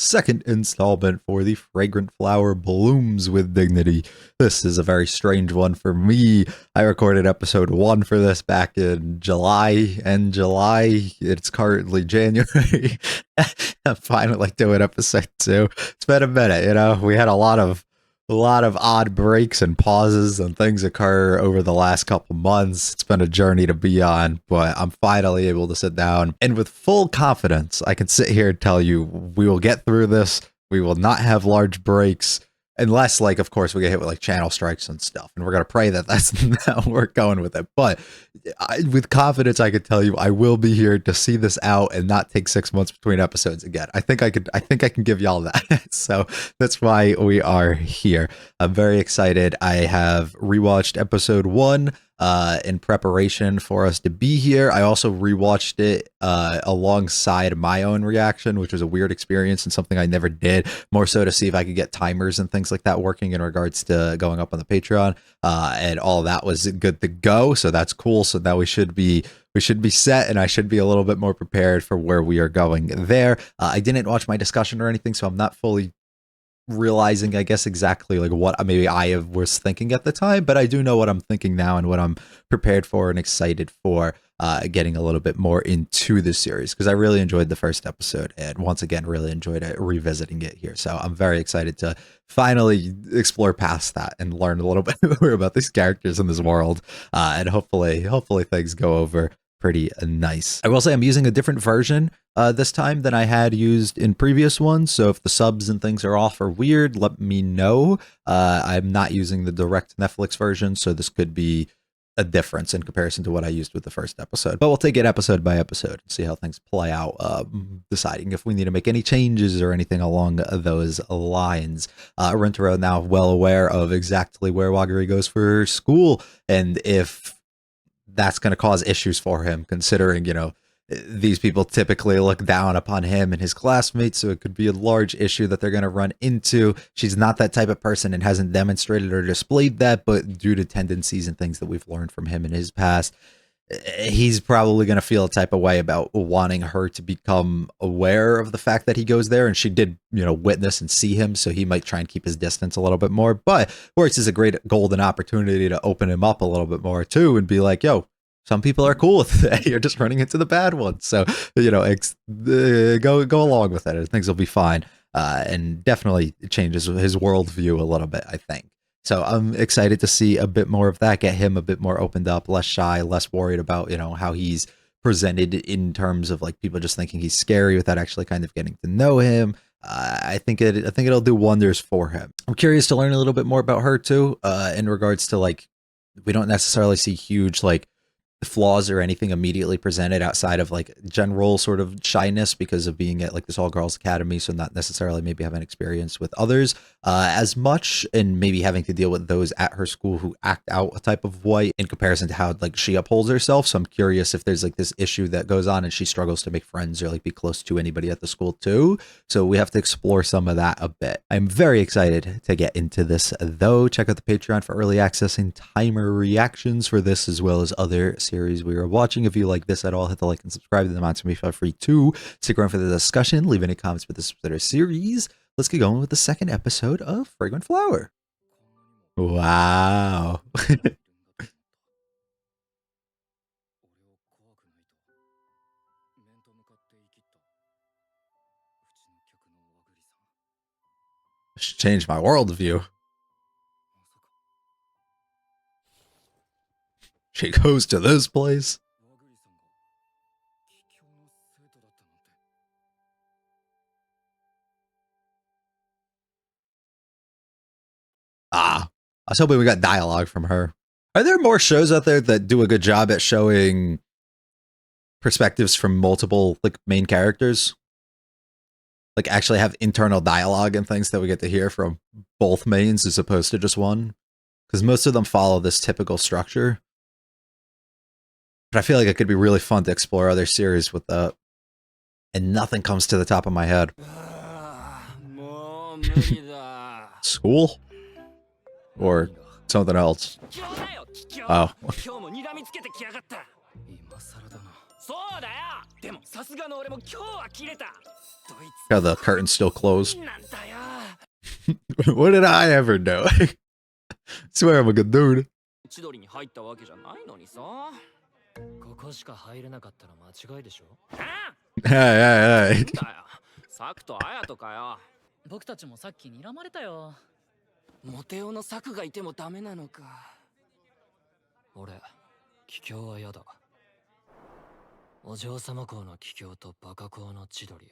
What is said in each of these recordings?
second installment for the Fragrant Flower Blooms with Dignity. This is a very strange one for me. I recorded episode 1 for this back in July. It's currently January. I'm finally doing episode 2. It's been a minute, you know. We had a lot of odd breaks and pauses and things occur over the last couple months. It's been a journey to be on, but I'm finally able to sit down and with full confidence, I can sit here and tell you we will get through this. We will not have large breaks unless, like, of course, we get hit with like channel strikes and stuff, and we're going to pray that that's how we're going with it. But with confidence, I can tell you I will be here to see this out and not take 6 months between episodes again. I think I can give y'all that. So that's why we are here. I'm very excited. I have rewatched episode 1 in preparation for us to be here. I also rewatched it alongside my own reaction, which was a weird experience and something I never did, more so to see if I could get timers and things like that working in regards to going up on the Patreon, and all of that was good to go. So that's cool. So now we should be set, and I should be a little bit more prepared for where we are going there. I didn't watch my discussion or anything, so I'm not fully realizing, I guess, exactly like what maybe I was thinking at the time, but I do know what I'm thinking now and what I'm prepared for and excited for getting a little bit more into the series, because I really enjoyed the first episode and once again really enjoyed it revisiting it here. So I'm very excited to finally explore past that and learn a little bit more about these characters in this world, and hopefully things go over pretty nice. I will say I'm using a different version this time than I had used in previous ones, so if the subs and things are off or weird, let me know. I'm not using the direct Netflix version, so this could be a difference in comparison to what I used with the first episode. But we'll take it episode by episode and see how things play out, deciding if we need to make any changes or anything along those lines. Rentaro now well aware of exactly where Wagari goes for school, and if that's going to cause issues for him, considering, you know, these people typically look down upon him and his classmates, so it could be a large issue that they're going to run into. She's not that type of person and hasn't demonstrated or displayed that, but due to tendencies and things that we've learned from him in his past, he's probably going to feel a type of way about wanting her to become aware of the fact that he goes there, and she did, you know, witness and see him, so he might try and keep his distance a little bit more. But Works is a great golden opportunity to open him up a little bit more too and be like, yo, some people are cool with it. You're just running into the bad ones. So, you know, go along with it, and things will be fine. And definitely changes his worldview a little bit, I think. So I'm excited to see a bit more of that, get him a bit more opened up, less shy, less worried about, you know, how he's presented in terms of like people just thinking he's scary without actually kind of getting to know him. I think it'll do wonders for him. I'm curious to learn a little bit more about her too, in regards to, like, we don't necessarily see huge like flaws or anything immediately presented outside of like general sort of shyness because of being at like this all girls academy, so not necessarily maybe having experience with others as much, and maybe having to deal with those at her school who act out a type of way in comparison to how like she upholds herself. So I'm curious if there's like this issue that goes on and she struggles to make friends or like be close to anybody at the school too. So we have to explore some of that a bit. I'm very excited to get into this though. Check out the Patreon for early access and timer reactions for this, as well as other series we are watching. If you like this at all, hit the like and subscribe to the mountain to be feel free to stick around for the discussion. Leave any comments for this particular series. Let's get going with the second episode of Fragrant Flower. Wow. Should change my worldview. She goes to this place. I was hoping we got dialogue from her. Are there more shows out there that do a good job at showing perspectives from multiple like main characters? Like actually have internal dialogue and things that we get to hear from both mains as opposed to just one? Because most of them follow this typical structure. But I feel like it could be really fun to explore other series with that. And nothing comes to the top of my head. School? Or something else. Oh. How the curtain's still closed. What did I ever do? I swear I'm a good dude. Hey, hey, hey. サクとアヤとかよ。僕たちもさっき睨まれたよ。モテオのサクがいてもダメなのか。俺、桔梗は嫌だ。お嬢様公の桔梗とバカ公の千鳥。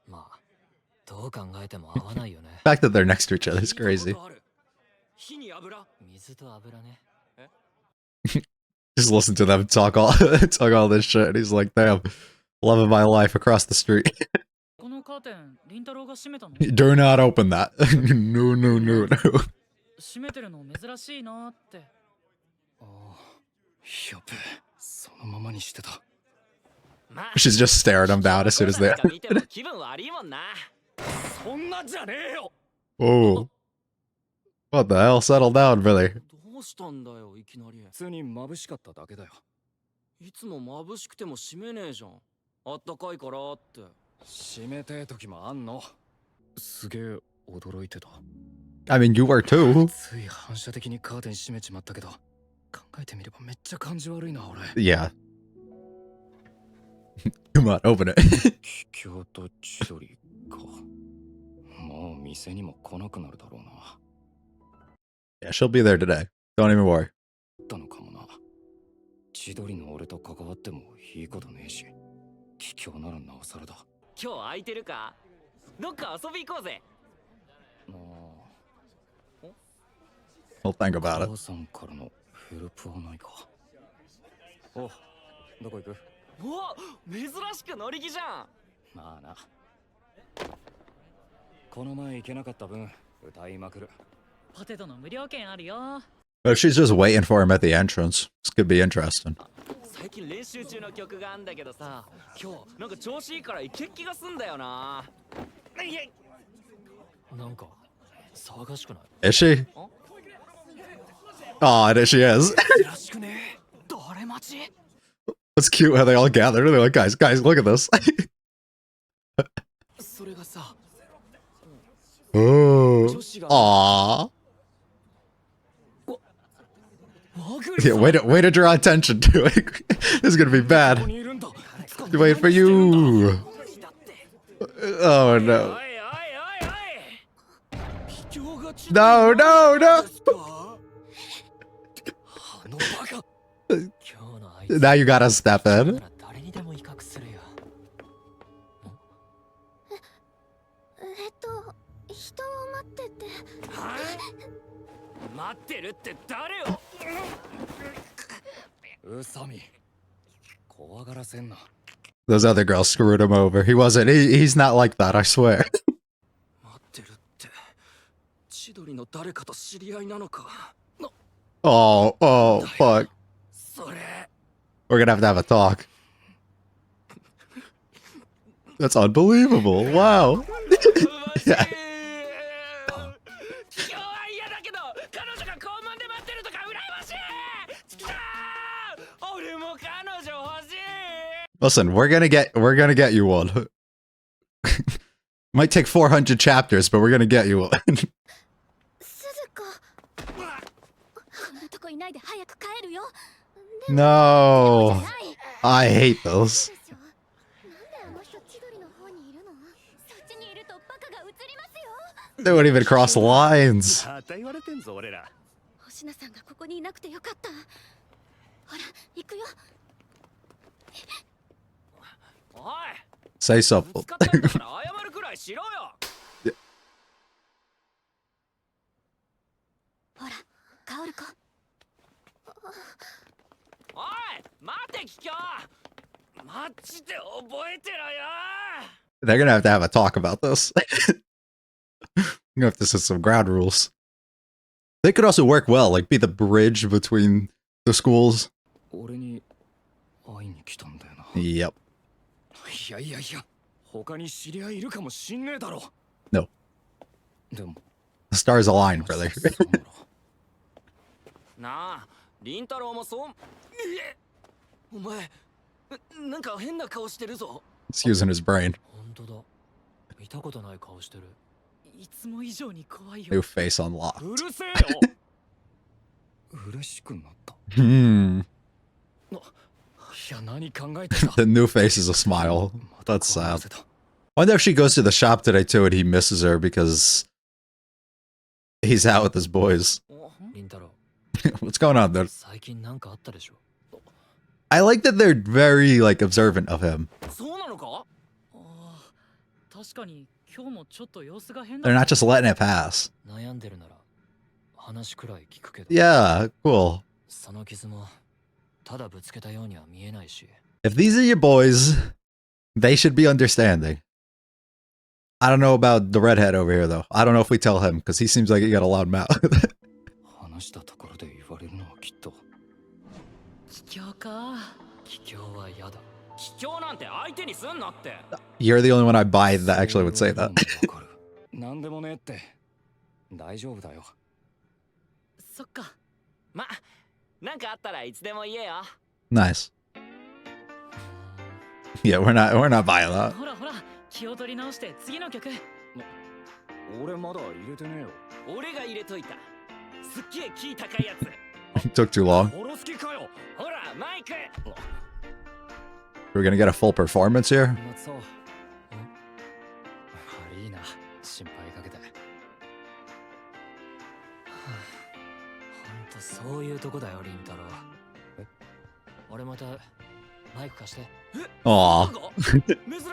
まあ、どう考えても合わないよね。The fact that they're next to each other is crazy. 火に油？水と油ね。Just listen to them talk all this shit. And he's like, damn, love of my life across the street. Do not open that. No, no, no, no. She's just staring him down as soon as they. Oh. What the hell? Settle down, Billy. どうしたんだよ、いきなり。普通に眩しかっただけだよ。いつも眩しくても閉めねえじゃん。あったかいからって。閉めてえ時もあんの。すげえ驚いてた。I mean, you were too. つい反射的にカーテン閉めちまったけど、考えてみればめっちゃ感じ悪いな、俺。Yeah. Come on, open it. 桔梗と千鳥か。もう店にも来なくなるだろうな。Yeah, she'll be there today. Don't even worry. だのかもな。千鳥の俺と関わってもいいことねえし、桔梗ならなおさらだ。今日空いてるか？どっか遊び行こうぜ。We'll think about it. 母さんからのヘルプはないか。お、どこ行く？お、珍しく乗り気じゃん。まあな。この前行けなかった分、歌いまくる。ポテトの無料券あるよ。Oh, she's just waiting for him at the entrance. This could be interesting. 最近練習中の曲があんだけどさ、今日なんか調子いいから行けっ気がすんだよな。なんか騒がしくない？ Is she? Oh, there she is. It's cute how they all gather. They're like, guys, look at this. Oh, aww. Yeah, way to draw attention to it. This is gonna be bad. Wait for you. Oh no. No, no, no. Now you gotta step in. 待ってるって誰よ。宇佐美、怖がらせんな。Those other girls screwed him over. He wasn't. He's not like that. I swear. 待ってるって。千鳥の誰かと知り合いなのか。Oh, fuck. それ。We're gonna have a talk. That's unbelievable. Wow. Yeah. Listen, we're gonna get you one. Might take 400 chapters, but we're gonna get you one. No, I hate those. They wouldn't even cross the lines. Say something. They're gonna have a talk about this. You're gonna have to set some ground rules. They could also work well, like be the bridge between the schools. Yep. No. The stars align, brother. なんか変な顔してるぞ。 He's using his brain. 本当だ。見たことない顔してる。いつも以上に怖いよ。 New face unlocked. うるせえよ。嬉しくなった。 Hmm. いや、何考えてた。 The new face is a smile. That's sad. I wonder if she goes to the shop today too and he misses her because he's out with his boys. リンタロ What's going on there? ウ、最近なんかあったでしょ。 I like that they're very like observant of him. そうなのか。確かに今日もちょっと様子が変だ。 They're not just letting it pass. 悩んでるなら話くらい聞くけど。 Yeah, cool. その傷もただぶつけたようには見えないし。 If these are your boys, they should be understanding. I don't know about the redhead over here though. I don't know if we tell him because he seems like he got a loud mouth. 話したところで言われるのはきっと。卑怯か。卑怯は嫌だ。卑怯なんて相手にすんなって。 You're the only one I buy that actually would say that. なんでもねえって。大丈夫だよ。そっか。ま、なんかあったらいつでも言えよ。 Nice. Yeah, we're not buying that. ほらほら、気を取り直して次の曲。俺まだ入れてねえよ。俺が入れといた。すっげえキー高いやつ。 Took too long. 殺す気かよ。ほら、マイク。 We're gonna get a full performance here. そう。悪いな、心配かけて。ほんとそういうとこだよ、リンタロウ。俺またマイク貸して。 Aw. 珍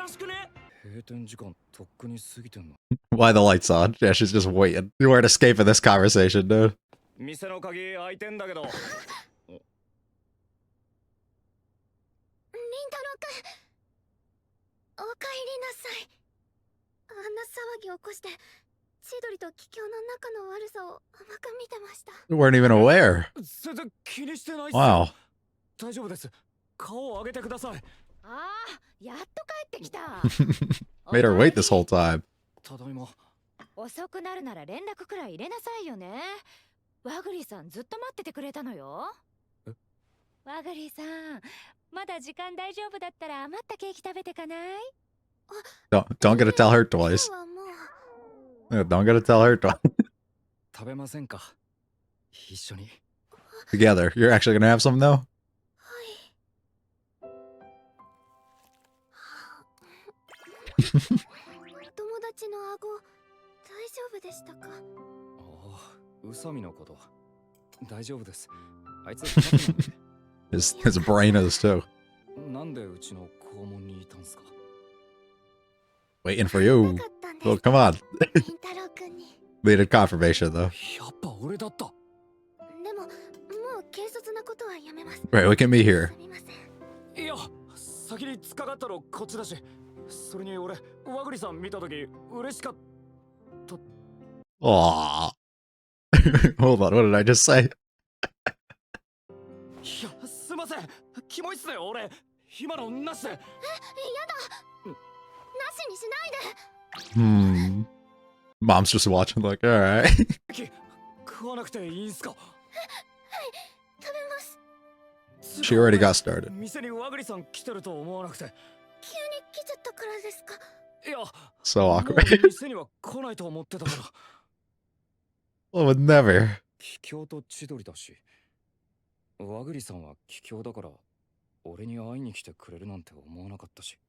しくね。閉店時間とっくに過ぎてんの。 Why the lights on? Yeah, she's just waiting. You weren't escaping this conversation, dude. 店の鍵開いてんだけど。リンタロウ君、おかえりなさい。あんな騒ぎ起こして、千鳥と桔梗の仲の悪さを甘く見てました。 You weren't even aware. 全然気にしてないっす。 Wow. 大丈夫です。顔を上げてください。ああ、やっと帰ってきた。 Made her wait this whole time. ただいま。遅くなるなら連絡くらい入れなさいよね。ワグリさんずっと待っててくれたのよ。ワグリさん、まだ時間大丈夫だったら余ったケーキ食べてかない？ Don't get to tell her twice. Yeah, don't get to tell her twice. 食べませんか。一緒に。 Together. You're actually gonna have some though? 友達の顎、大丈夫でしたか？ああ、宇佐美のこと。大丈夫です。あいつ高くなんで。 His brain is too. なんでうちの校門にいたんすか？ Waiting for you. Well, come on. リンタロウ君に。 Needed confirmation though. やっぱ俺だった。でも、もう軽率なことはやめます。 Right, look at me here. すみません。いや、先に突っかかったのこっちだし。それに俺、ワグリさん見たとき嬉しかった。 Aww. Hold on, what did I just say? いや、すいません。キモいっすね、俺。今のなしで。やだ。なしにしないで。 Mom's just watching like, alright. 食わなくていいんすか？食べます。 She already got started. 店にワグリさん来てると思わなくて。急に来ちゃったからですか？いや、 So もう awkward. 店には来ないと思ってたから。 I would never. 桔梗と千鳥だし、ワグリさんは桔梗だから俺に会いに来てくれるなんて思わなかったし、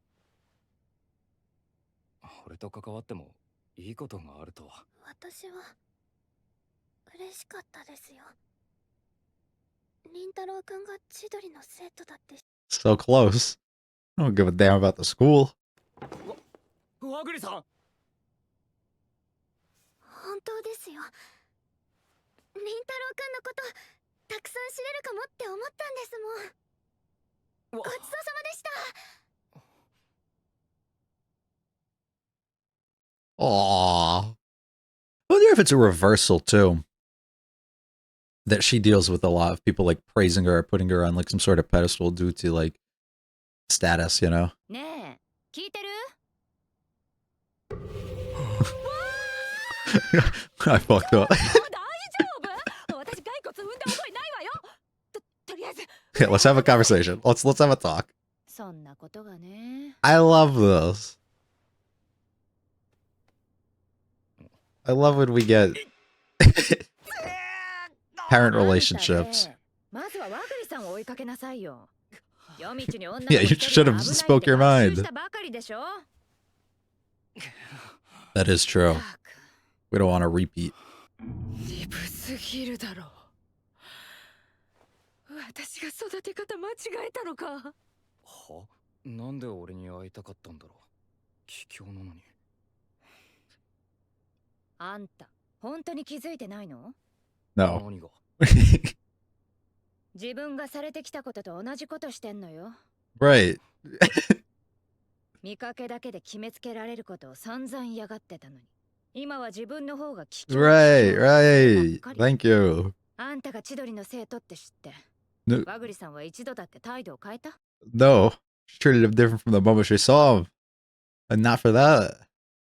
俺と関わってもいいことがあるとは。私は嬉しかったですよ。リンタロウ君が千鳥の生徒だって。 So close. I don't give a damn about the school. ワグリさん、本当ですよ。リンタロウ君のことたくさん知れるかもって思ったんですもん。ごちそうさまでした。 Aww. I wonder if it's a reversal too. That she deals with a lot of people like praising her or putting her on like some sort of pedestal due to like status, you know? ねえ、聞いてる？ I fucked up. 大丈夫？私骸骨産んだ覚えないわよ。とりあえず。 Yeah, let's have a conversation. Let's have a talk. そ I love this. I love when we get parent relationships. Yeah, you should have spoke your mind. That is true. We don't want to repeat. 私が育て方間違えたのか。は？なんで俺に会いたかったんだろう。卑怯なのに。あんた、本当に気づいてないの？ No. 何が？自分がされてきたことと同じことしてんのよ。Right. 見かけだけで決めつけられることを散々嫌がってたのに。今は自分の方が危険。Right, right. Thank you. あんたが千鳥の生徒って知って。No. 和栗さんは一度だって態度を変えた？ No. She treated him different from the moment she saw him. And not for that.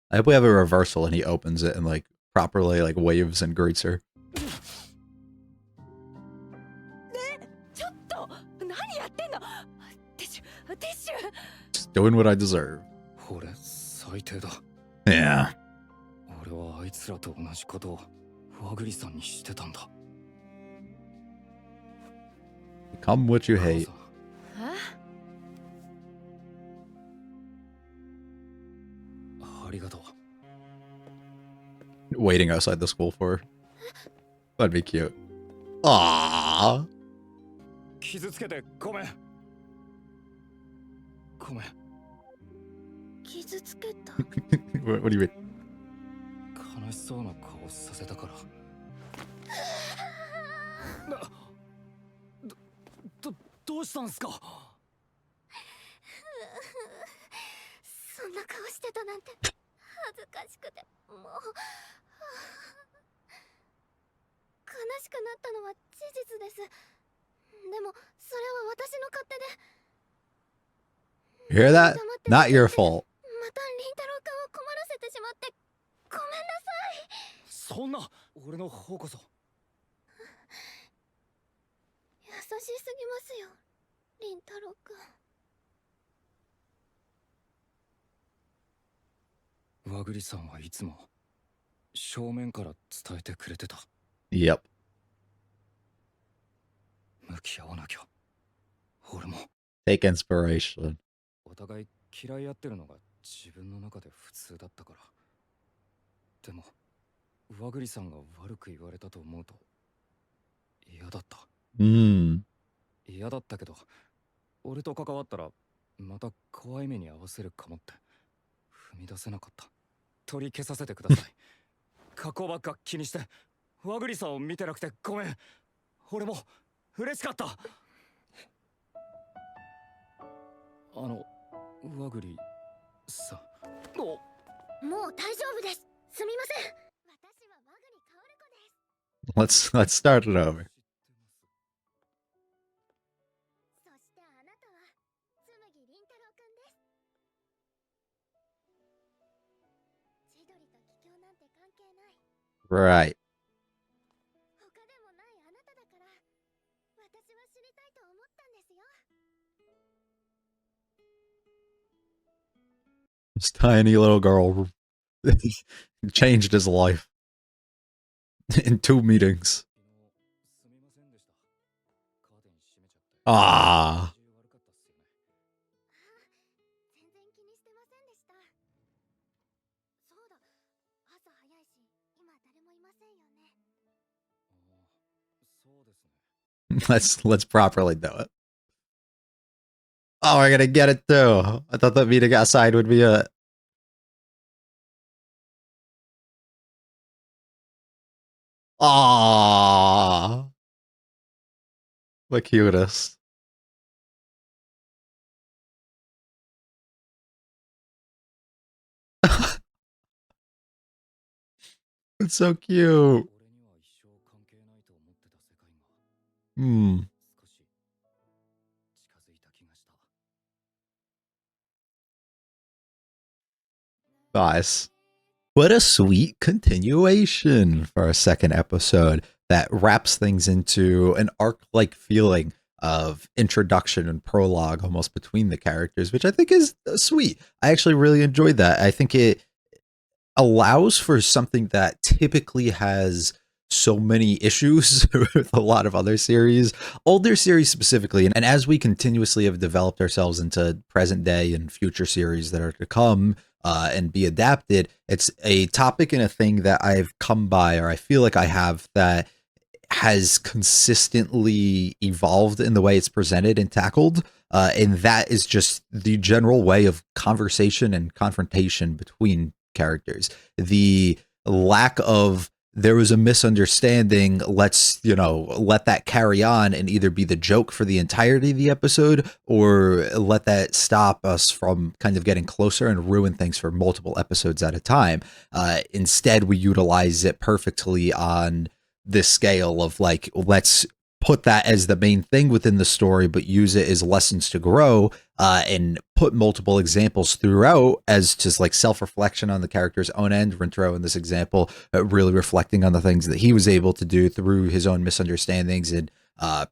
I hope we have a reversal and he opens it and like properly like waves and greets her. Just doing what I deserve. 俺最低だ。Yeah. 俺はあいつらと同じことを和栗さんにしてたんだ。Become what you hate. ありがとう。 Waiting outside the school for her. That'd be cute. Aww. 傷つけてごめん。ごめん。傷つけた。What do you mean? 悲しそうな顔させたから。どうしたんすか？そんな顔してたなんて恥ずかしくてもう悲しくなったのは事実です。でもそれは私の勝手で。 Hear that? Not your fault. また凛太郎君を困らせてしまってごめんなさい。そんな、俺の方こそ。優しすぎますよ、凛太郎君。和栗さんはいつも正面から伝えてくれてた。 Yep. 向き合わなきゃ。俺も。 Take inspiration. お互い嫌い合ってるのが自分の中で普通だったから。でも和栗さんが悪く言われたと思うと嫌だった。嫌だったけど、俺と関わったらまた怖い目に遭わせるかもって踏み出せなかった。取り消させてください。過去ばっか気にして和栗さんを見てなくてごめん。俺も嬉しかった。和栗さん。もう大丈夫です。すみません。私は和栗薫子です。Let's start it over. そしてあなたは紬凛太郎くんです。千鳥と桔梗なんて関係ない。 Right. 他でもないあなただから私は知りたいと思ったんですよ。 This tiny little girl changed his life in 2 meetings. Ah. 全然気にしてませんでした。そうだ、朝早いし今誰もいませんよね。 Let's properly do it. Oh, we're gonna get it too. I thought that meeting outside would be it. Aww. The cutest. It's so cute. Nice. What a sweet continuation for a second episode that wraps things into an arc-like feeling of introduction and prologue almost between the characters, which I think is sweet. I actually really enjoyed that. I think it allows for something that typically has so many issues with a lot of other series, older series specifically. And as we continuously have developed ourselves into present day and future series that are to come and be adapted, it's a topic and a thing that I've come by, or I feel like I have, that has consistently evolved in the way it's presented and tackled. And that is just the general way of conversation and confrontation between characters. The lack of there was a misunderstanding, let's, let that carry on and either be the joke for the entirety of the episode, or let that stop us from kind of getting closer and ruin things for multiple episodes at a time. Instead, we utilize it perfectly on this scale of like, let's put that as the main thing within the story, but use it as lessons to grow, and put multiple examples throughout as just like self-reflection on the character's own end. Rintaro, in this example, really reflecting on the things that he was able to do through his own misunderstandings and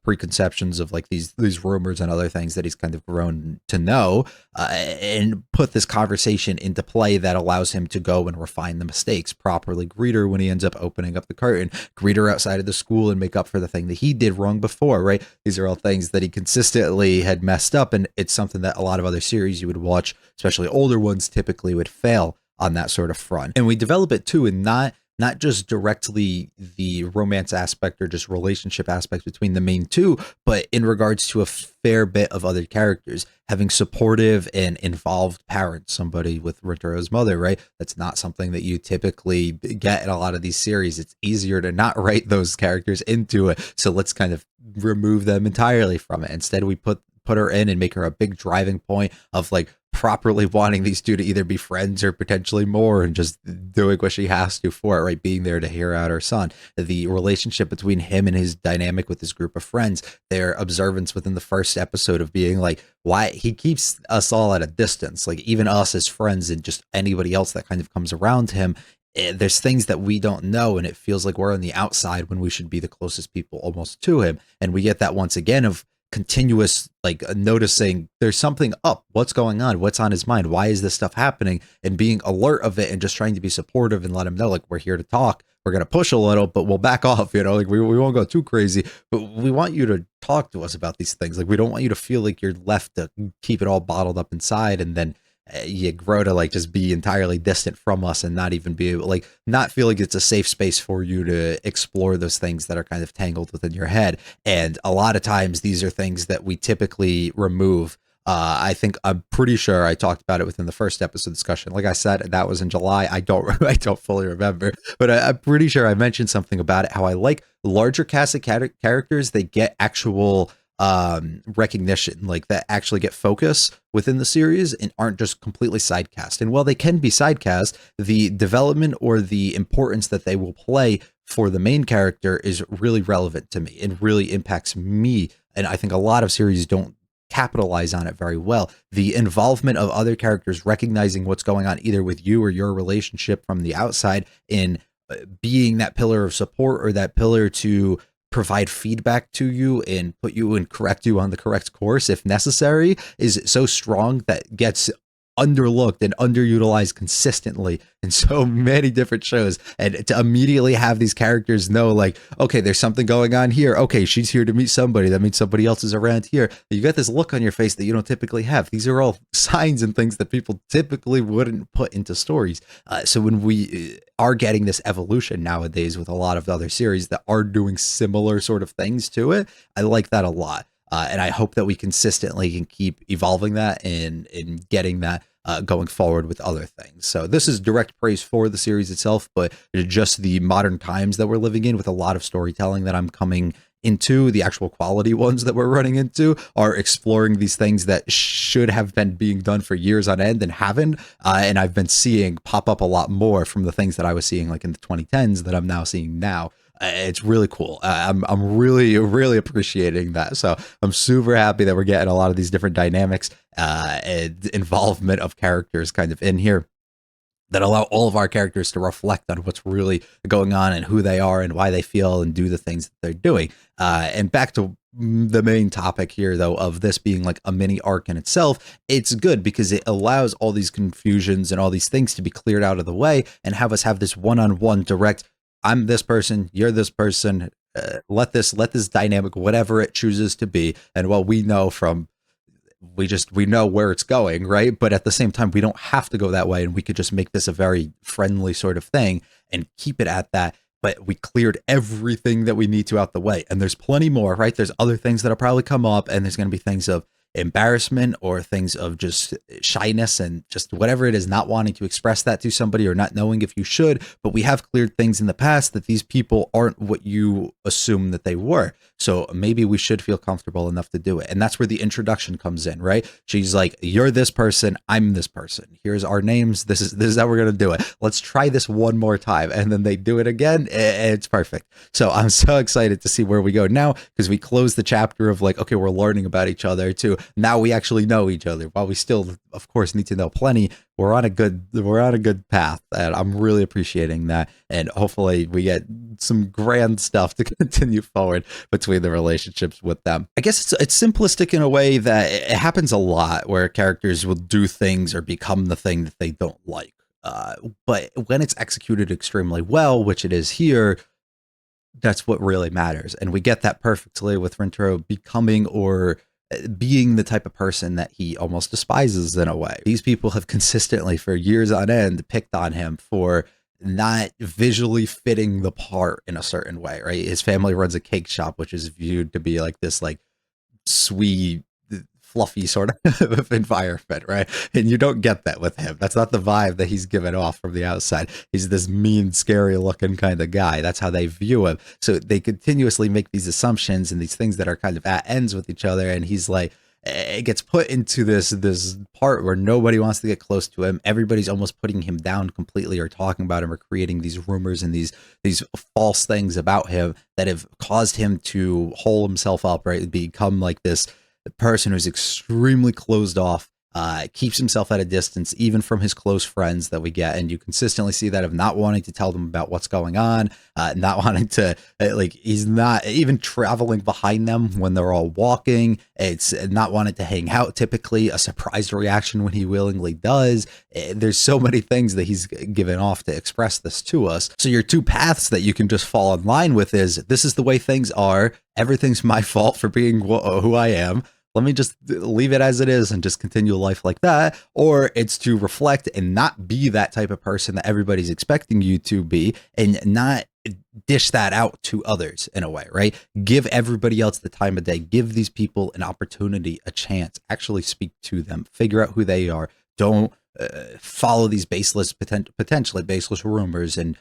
preconceptions of like these rumors and other things that he's kind of grown to know, and put this conversation into play that allows him to go and refine the mistakes properly. Greeter, when he ends up opening up the curtain, Greeter outside of the school and make up for the thing that he did wrong before, right? These are all things that he consistently had messed up, and it's something that a lot of other series you would watch, especially older ones, typically would fail on that sort of front. And we develop it too, and not just directly the romance aspect or just relationship aspects between the main two, but in regards to a fair bit of other characters, having supportive and involved parents, somebody with Rintaro's mother, right? That's not something that you typically get in a lot of these series. It's easier to not write those characters into it. So let's kind of remove them entirely from it. Instead, we put her in and make her a big driving point of like properly wanting these two to either be friends or potentially more, and just doing what she has to for it, right? Being there to hear out her son. The relationship between him and his dynamic with his group of friends, their observance within the first episode of being like, why he keeps us all at a distance, like even us as friends and just anybody else that kind of comes around him. There's things that we don't know, and it feels like we're on the outside when we should be the closest people almost to him. And we get that once again of continuous like noticing there's something up, what's going on, what's on his mind, why is this stuff happening, and being alert of it and just trying to be supportive and let him know like, we're here to talk, we're going to push a little, but we'll back off, like we won't go too crazy, but we want you to talk to us about these things. Like we don't want you to feel like you're left to keep it all bottled up inside, and then you grow to like just be entirely distant from us and not even be able, like not feel like it's a safe space for you to explore those things that are kind of tangled within your head. And a lot of times these are things that we typically remove. I'm pretty sure I talked about it within the first episode discussion. Like I said, that was in July. I don't fully remember, but I'm pretty sure I mentioned something about it, how I like larger cast of characters. They get actual recognition, like that actually get focus within the series and aren't just completely sidecast. And while they can be sidecast, the development or the importance that they will play for the main character is really relevant to me and really impacts me. And I think a lot of series don't capitalize on it very well. The involvement of other characters, recognizing what's going on either with you or your relationship from the outside, in being that pillar of support or that pillar to provide feedback to you and put you and correct you on the correct course if necessary, is so strong that gets underlooked and underutilized consistently in so many different shows. And to immediately have these characters know like, okay, there's something going on here, okay, she's here to meet somebody, that means somebody else is around here, you got this look on your face that you don't typically have. These are all signs and things that people typically wouldn't put into stories. So when we are getting this evolution nowadays with a lot of the other series that are doing similar sort of things to it, I like that a lot. And I hope that we consistently can keep evolving that and getting that going forward with other things. So this is direct praise for the series itself, but just the modern times that we're living in with a lot of storytelling that I'm coming into, the actual quality ones that we're running into, are exploring these things that should have been being done for years on end and haven't. And I've been seeing pop up a lot more from the things that I was seeing like in the 2010s that I'm now seeing now. It's really cool. I'm really appreciating that. So I'm super happy that we're getting a lot of these different dynamics and involvement of characters kind of in here. that allow all of our characters to reflect on what's really going on and who they are and why they feel and do the things that they're doing. And back to the main topic here, though, of this being like a mini arc in itself, it's good because it allows all these confusions and all these things to be cleared out of the way and have us have this one-on-one direct, I'm this person, you're this person, let this dynamic, whatever it chooses to be. And while we know from we know where it's going, right? But at the same time, we don't have to go that way, and we could just make this a very friendly sort of thing and keep it at that. But we cleared everything that we need to out the way, and there's plenty more, right? There's other things that'll probably come up, and there's going to be things of embarrassment or things of just shyness and just whatever it is, not wanting to express that to somebody or not knowing if you should. But we have cleared things in the past that these people aren't what you assume that they were. So maybe we should feel comfortable enough to do it. And that's where the introduction comes in, right? She's like, you're this person, I'm this person. Here's our names. This is how we're going to do it. Let's try this one more time. And then they do it again. It's perfect. So I'm so excited to see where we go now, because we close the chapter of like, okay, we're learning about each other too. Now we actually know each other. While we still, of course, need to know plenty, we're on a good path, and I'm really appreciating that. And hopefully we get some grand stuff to continue forward between the relationships with them. I guess it's simplistic in a way that it happens a lot where characters will do things or become the thing that they don't like. But when it's executed extremely well, which it is here, that's what really matters. And we get that perfectly with Rintaro becoming or being the type of person that he almost despises in a way. These people have consistently for years on end picked on him for not visually fitting the part in a certain way, right? His family runs a cake shop, which is viewed to be like this like sweet, fluffy sort of environment, right? And you don't get that with him. That's not the vibe that he's given off from the outside. He's this mean, scary looking kind of guy. That's how they view him. So they continuously make these assumptions and these things that are kind of at ends with each other. And he's like, it gets put into this part where nobody wants to get close to him. Everybody's almost putting him down completely or talking about him or creating these rumors and these false things about him that have caused him to hole himself up, right? Become like this person who's extremely closed off, keeps himself at a distance, even from his close friends that we get. And you consistently see that of not wanting to tell them about what's going on, not wanting to, like, he's not even traveling behind them when they're all walking. It's not wanting to hang out, typically a surprised reaction when he willingly does. There's so many things that he's given off to express this to us. So your two paths that you can just fall in line with is, this is the way things are. Everything's my fault for being who I am. Let me just leave it as it is and just continue life like that. Or it's to reflect and not be that type of person that everybody's expecting you to be and not dish that out to others in a way, right? Give everybody else the time of day. Give these people an opportunity, a chance. Actually speak to them. Figure out who they are. Don't follow these potentially baseless rumors and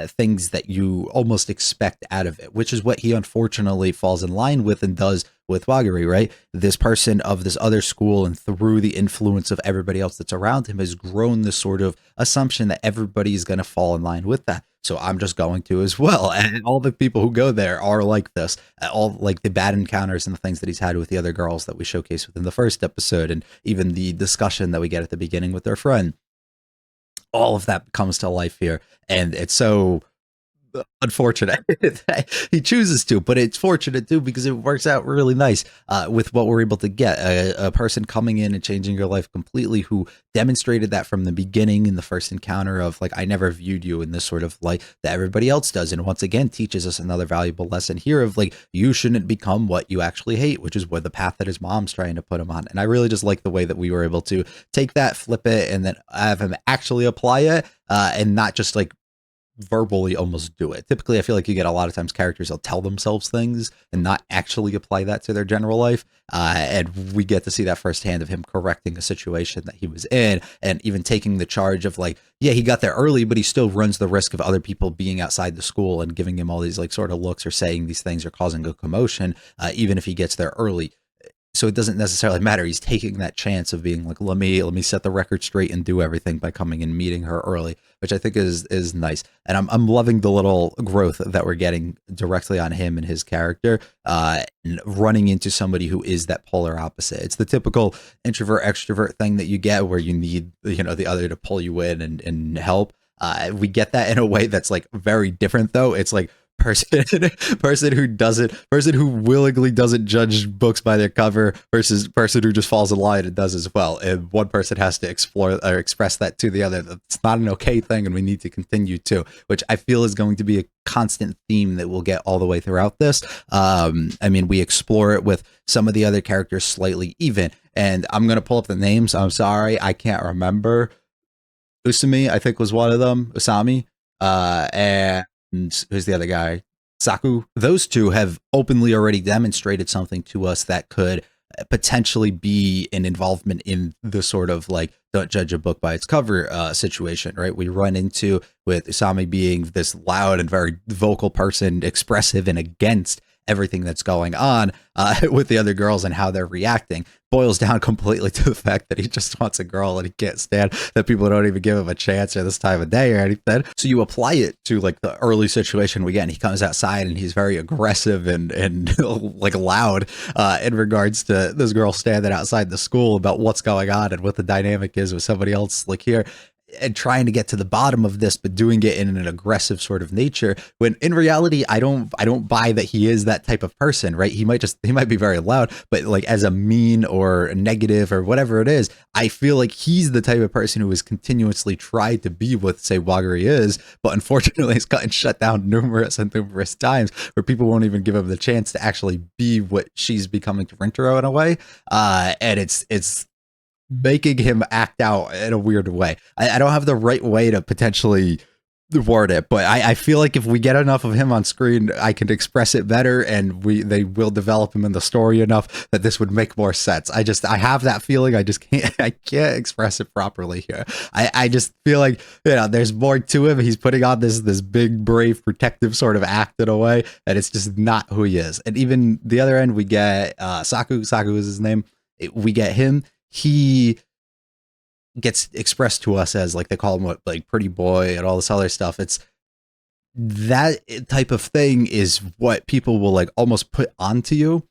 things that you almost expect out of it, which is what he unfortunately falls in line with and does with Wagari, right? This person of this other school, and through the influence of everybody else that's around him, has grown this sort of assumption that everybody is going to fall in line with that. So I'm just going to as well. And all the people who go there are like this, all like the bad encounters and the things that he's had with the other girls that we showcased within the first episode, and even the discussion that we get at the beginning with their friend. All of that comes to life here. And it's so unfortunate that he chooses to, but it's fortunate too, because it works out really nice with what we're able to get. A person coming in and changing your life completely, who demonstrated that from the beginning in the first encounter of like, I never viewed you in this sort of light that everybody else does. And once again, teaches us another valuable lesson here of like, you shouldn't become what you actually hate, which is what the path that his mom's trying to put him on. And I really just like the way that we were able to take that, flip it, and then have him actually apply it and not just like verbally almost do it. Typically, I feel like you get a lot of times characters will tell themselves things and not actually apply that to their general life. And we get to see that firsthand of him correcting a situation that he was in, and even taking the charge of like, yeah, he got there early, but he still runs the risk of other people being outside the school and giving him all these like sort of looks or saying these things or causing a commotion, even if he gets there early. So it doesn't necessarily matter. He's taking that chance of being like, let me set the record straight and do everything by coming and meeting her early, which I think is nice. And I'm loving the little growth that we're getting directly on him and his character, running into somebody who is that polar opposite. It's the typical introvert extrovert thing that you get where you need, the other to pull you in and help. We get that in a way that's like very different though. It's like person who willingly doesn't judge books by their cover versus person who just falls in line and does as well. And one person has to explore or express that to the other. It's not an okay thing, and we need to continue to, which I feel is going to be a constant theme that we'll get all the way throughout this. I mean, we explore it with some of the other characters slightly even, and I'm going to pull up the names. I'm sorry, I can't remember. Usami, I think, was one of them. Usami, and who's the other guy? Saku. Those two have openly already demonstrated something to us that could potentially be an involvement in the sort of like don't judge a book by its cover situation, right? We run into with Usami being this loud and very vocal person, expressive and against everything that's going on with the other girls and how they're reacting, boils down completely to the fact that he just wants a girl and he can't stand that people don't even give him a chance at this time of day or anything. So you apply it to like the early situation we get, and he comes outside and he's very aggressive and like loud in regards to this girl standing outside the school about what's going on and what the dynamic is with somebody else like here, and trying to get to the bottom of this, but doing it in an aggressive sort of nature, when in reality, I don't buy that he is that type of person, right? He might be very loud, but like as a mean or negative or whatever it is, I feel like he's the type of person who has continuously tried to be what, say, Wagari is, but unfortunately has gotten shut down numerous times where people won't even give him the chance to actually be what she's becoming to Rintaro in a way. And it's making him act out in a weird way. I don't have the right way to potentially word it, but I feel like if we get enough of him on screen, I can express it better, and they will develop him in the story enough that this would make more sense. I have that feeling. I can't express it properly here. I just feel like, there's more to him. He's putting on this big, brave, protective sort of act in a way, and it's just not who he is. And even the other end, we get Saku is his name. We get him. He gets expressed to us as, like, they call him like pretty boy and all this other stuff. It's that type of thing is what people will like almost put onto you,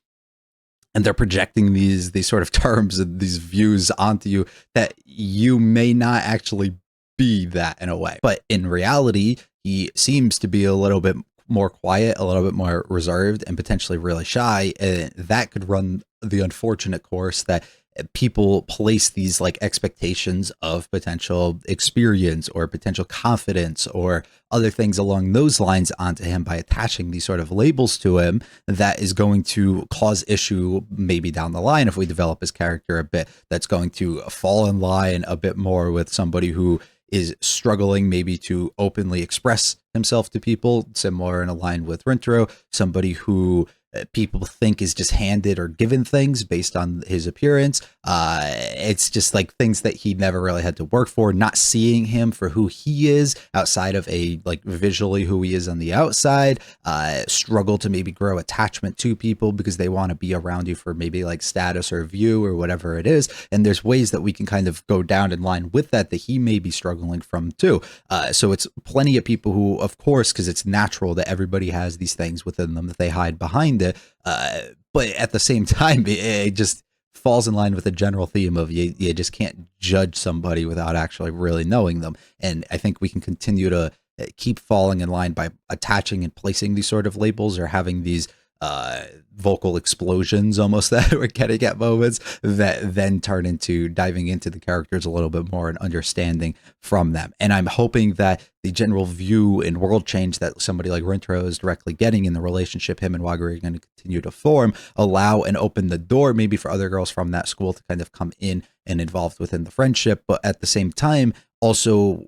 and they're projecting these sort of terms and these views onto you that you may not actually be that in a way. But in reality, he seems to be a little bit more quiet, a little bit more reserved, and potentially really shy. And that could run the unfortunate course that people place these like expectations of potential experience or potential confidence or other things along those lines onto him by attaching these sort of labels to him that is going to cause issue maybe down the line if we develop his character a bit, that's going to fall in line a bit more with somebody who is struggling maybe to openly express himself to people, similar and aligned with Rintaro, somebody who people think is just handed or given things based on his appearance. It's just like things that he never really had to work for, not seeing him for who he is outside of a like visually who he is on the outside, struggle to maybe grow attachment to people because they want to be around you for maybe like status or view or whatever it is. And there's ways that we can kind of go down in line with that he may be struggling from too. So it's plenty of people who, of course, because it's natural that everybody has these things within them that they hide behind it. But at the same time, it just falls in line with the general theme of you just can't judge somebody without actually really knowing them. And I think we can continue to keep falling in line by attaching and placing these sort of labels or having these vocal explosions almost that we're getting at moments that then turn into diving into the characters a little bit more and understanding from them. And I'm hoping that the general view and world change that somebody like Rintaro is directly getting in the relationship him and Wagari are going to continue to form allow and open the door maybe for other girls from that school to kind of come in and involved within the friendship, but at the same time also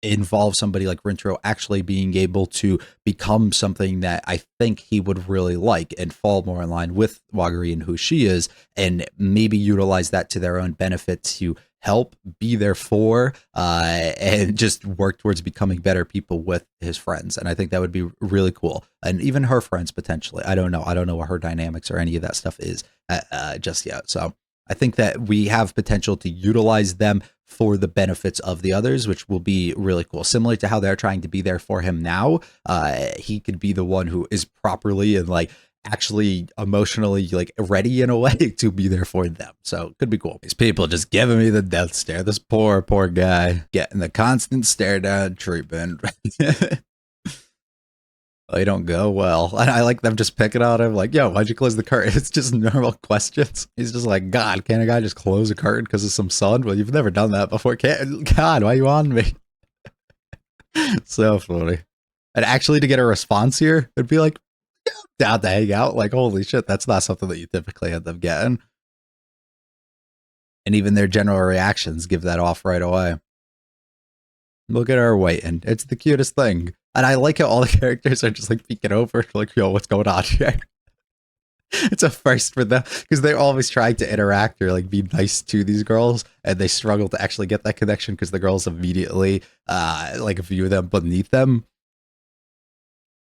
involve somebody like Rintaro actually being able to become something that I think he would really like and fall more in line with Wagari and who she is, and maybe utilize that to their own benefit to help, be there for, and just work towards becoming better people with his friends. And I think that would be really cool. And even her friends potentially. I don't know. I don't know what her dynamics or any of that stuff is just yet. So I think that we have potential to utilize them for the benefits of the others, which will be really cool. Similar to how they're trying to be there for him now, he could be the one who is properly and like actually emotionally like ready in a way to be there for them. So it could be cool. These people just giving me the death stare. This poor guy getting the constant stare down treatment. They don't go well. And I like them just picking on him like, yo, why'd you close the curtain? It's just normal questions. He's just like, God, can't a guy just close a curtain because of some sun? Well, you've never done that before. God, why are you on me? So funny. And actually to get a response here, it'd be like, yeah, down to hang out. Like, holy shit, that's not something that you typically end up getting. And even their general reactions give that off right away. Look at her waiting. It's the cutest thing. And I like how all the characters are just like peeking over, like, yo, what's going on here? It's a first for them because they're always trying to interact or like be nice to these girls, and they struggle to actually get that connection because the girls immediately like view them beneath them.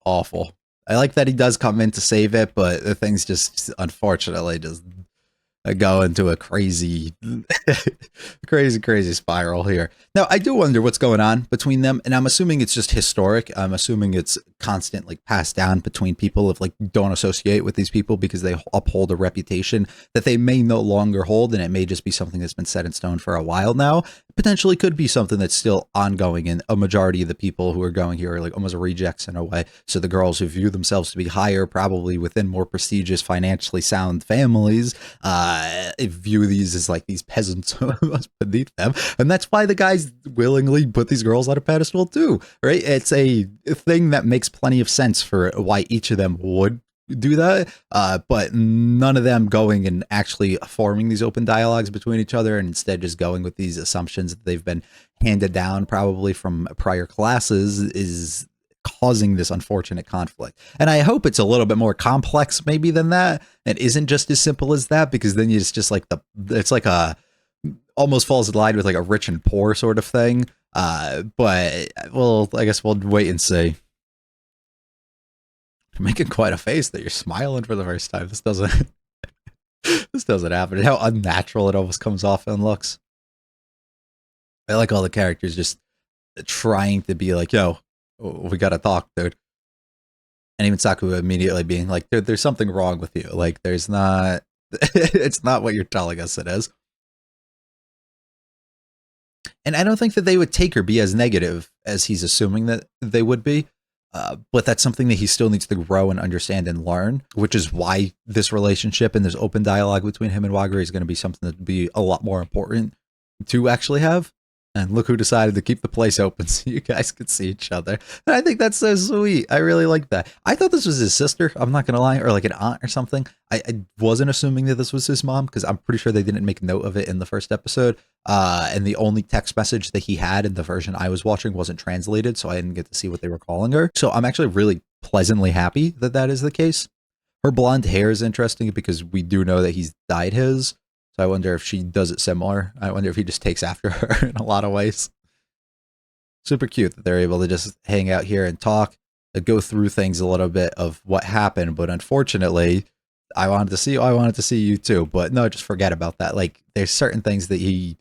Awful. I like that he does come in to save it, but the things just unfortunately just go into a crazy, crazy spiral here. Now, I do wonder what's going on between them, and I'm assuming it's just historic. I'm assuming it's constant, like, passed down between people of, like, don't associate with these people because they uphold a reputation that they may no longer hold, and it may just be something that's been set in stone for a while now. Potentially could be something that's still ongoing, and a majority of the people who are going here are, like, almost rejects in a way. So the girls who view themselves to be higher, probably within more prestigious, financially sound families, view these as like these peasants beneath them, and that's why the guys willingly put these girls on a pedestal too, right? It's a thing that makes plenty of sense for why each of them would do that, but none of them going and actually forming these open dialogues between each other, and instead just going with these assumptions that they've been handed down probably from prior classes is causing this unfortunate conflict. And I hope it's a little bit more complex maybe than that. It isn't just as simple as that, because then it's just like it's like a almost falls in line with like a rich and poor sort of thing. But well, I guess we'll wait and see. You're making quite a face that you're smiling for the first time. This doesn't happen. How unnatural it almost comes off and looks. I like all the characters just trying to be like, yo, we gotta talk, dude. And even Saku immediately being like, dude, there's something wrong with you. Like, there's not, it's not what you're telling us it is. And I don't think that they would take or be as negative as he's assuming that they would be. But that's something that he still needs to grow and understand and learn, which is why this relationship and this open dialogue between him and Wagari is going to be something that would be a lot more important to actually have. And look who decided to keep the place open so you guys could see each other. And I think that's so sweet. I really like that. I thought this was his sister, I'm not going to lie, or like an aunt or something. I wasn't assuming that this was his mom, because I'm pretty sure they didn't make note of it in the first episode. And the only text message that he had in the version I was watching wasn't translated, so I didn't get to see what they were calling her. So I'm actually really pleasantly happy that that is the case. Her blonde hair is interesting because we do know that he's dyed his. So I wonder if she does it similar. I wonder if he just takes after her in a lot of ways. Super cute that they're able to just hang out here and talk, go through things a little bit of what happened. But unfortunately, I wanted to see you too. But no, just forget about that. Like, there's certain things that he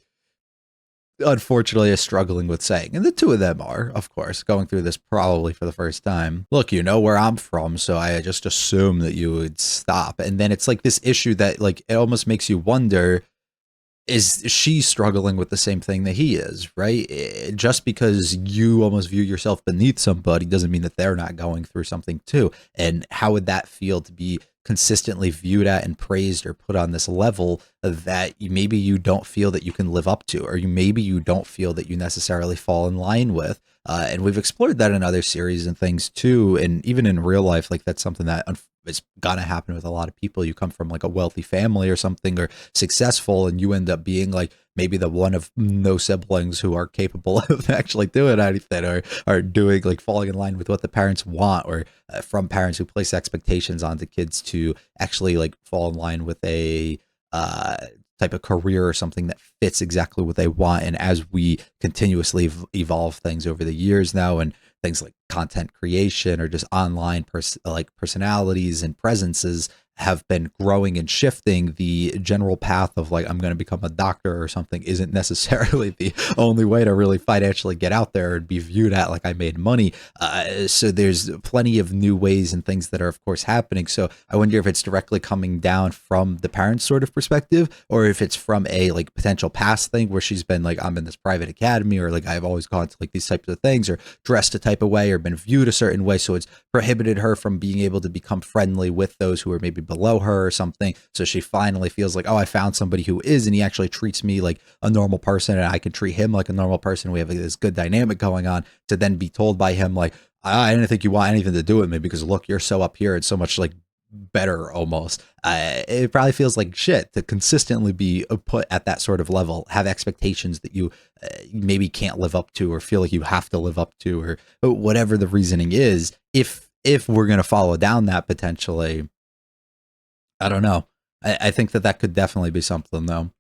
unfortunately is struggling with saying, and the two of them are, of course, going through this probably for the first time. Look, you know where I'm from, so I just assume that you would stop. And then it's like this issue that, like, it almost makes you wonder, is she struggling with the same thing that he is, right? Just because you almost view yourself beneath somebody doesn't mean that they're not going through something too. And how would that feel to be consistently viewed at and praised or put on this level that maybe you don't feel that you can live up to, or maybe you don't feel that you necessarily fall in line with? And we've explored that in other series and things too. And even in real life, like, that's something that is gonna happen with a lot of people. You come from like a wealthy family or something, or successful, and you end up being like maybe the one of no siblings who are capable of actually doing anything, or are doing, like, falling in line with what the parents want, or from parents who place expectations onto kids to actually, like, fall in line with a type type of career or something that fits exactly what they want. And as we continuously evolve things over the years now, and things like content creation or just online personalities and presences have been growing and shifting, the general path of like, I'm going to become a doctor or something isn't necessarily the only way to really financially get out there and be viewed at like I made money. So there's plenty of new ways and things that are of course happening. So I wonder if it's directly coming down from the parents' sort of perspective, or if it's from a like potential past thing where she's been like, I'm in this private academy, or like I've always gone to like these types of things, or dressed a type of way, or been viewed a certain way. So it's prohibited her from being able to become friendly with those who are maybe below her or something. So she finally feels like, oh, I found somebody who is, and he actually treats me like a normal person, and I can treat him like a normal person. We have this good dynamic going on, to then be told by him like, I didn't think you want anything to do with me because look, you're so up here and so much like better almost. It probably feels like shit to consistently be put at that sort of level, have expectations that you maybe can't live up to, or feel like you have to live up to, or whatever the reasoning is. If we're going to follow down that potentially, I don't know. I think that could definitely be something though.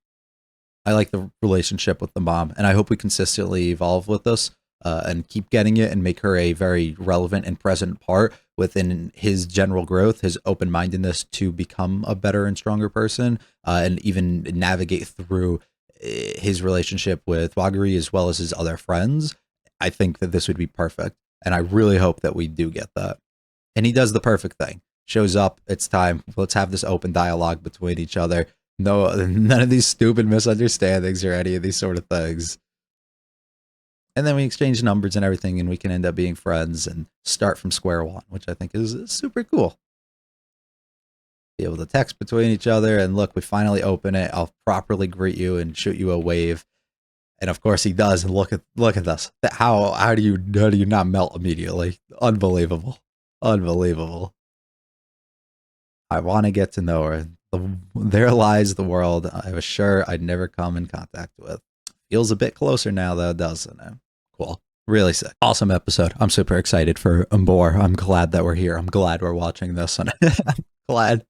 I like the relationship with the mom, and I hope we consistently evolve with this and keep getting it and make her a very relevant and present part within his general growth, his open-mindedness to become a better and stronger person, and even navigate through his relationship with Wagari as well as his other friends. I think that this would be perfect, and I really hope that we do get that. And he does the perfect thing. Shows up, it's time. Let's have this open dialogue between each other. No, none of these stupid misunderstandings or any of these sort of things. And then we exchange numbers and everything, and we can end up being friends and start from square one, which I think is super cool. Be able to text between each other, and look, we finally open it. I'll properly greet you and shoot you a wave. And of course he does. And look at this. How do you not melt immediately? Unbelievable. Unbelievable. I want to get to know her. There lies the world I was sure I'd never come in contact with. Feels a bit closer now, though, doesn't it? Cool. Really sick. Awesome episode. I'm super excited for more. I'm glad that we're here. I'm glad we're watching this, and I'm glad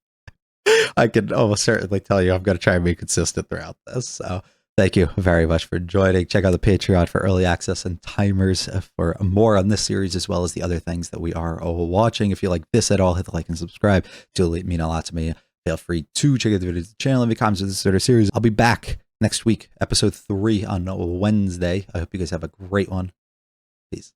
I can almost certainly tell you I'm going to try and be consistent throughout this. So thank you very much for joining. Check out the Patreon for early access and timers for more on this series, as well as the other things that we are watching. If you like this at all, hit the like and subscribe. It'll mean a lot to me. Feel free to check out the videos, the channel, and the comments of this sort of series. I'll be back next week, episode 3 on Wednesday. I hope you guys have a great one. Peace.